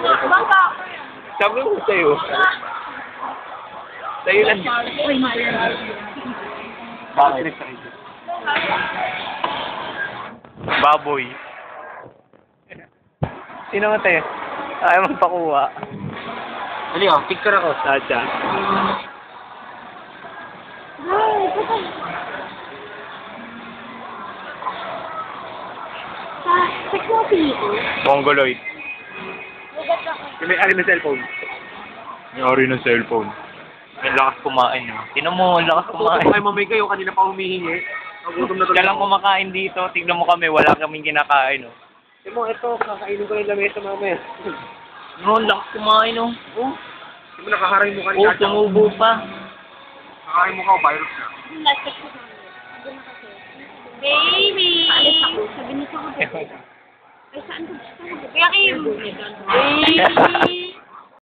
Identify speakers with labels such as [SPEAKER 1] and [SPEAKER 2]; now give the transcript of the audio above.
[SPEAKER 1] Bangka.
[SPEAKER 2] Sabi ko sa'yo. Sa'yo lang. Bakit? Baboy. Sino nga tayo? Ayaw magpakuha.
[SPEAKER 3] Dali oh, picture ako.
[SPEAKER 2] Sacha.
[SPEAKER 1] Check mo pinito.
[SPEAKER 2] Mongoloid.
[SPEAKER 3] Yung may ari na cellphone.
[SPEAKER 2] May ng cellphone. May lakas kumain. Tinan mo, lakas kumain.
[SPEAKER 3] Ay, mamay kayo, kanina pa humihingi. Nagutom na
[SPEAKER 2] Siya lang kumakain dito. Tignan mo kami, wala kaming kinakain. Oh.
[SPEAKER 3] Ito mo, ito, kakainin ko yung lamesa mamaya.
[SPEAKER 2] No, lakas kumain. Oh.
[SPEAKER 3] Hindi mo nakaharang mo kanina.
[SPEAKER 2] Oh, tumubo pa.
[SPEAKER 3] Nakaharang mo ka, virus na.
[SPEAKER 1] Baby! Paalis ako. Sabi niya sa ako. Ay, saan ka gusto mo? Kaya kayo. Baby!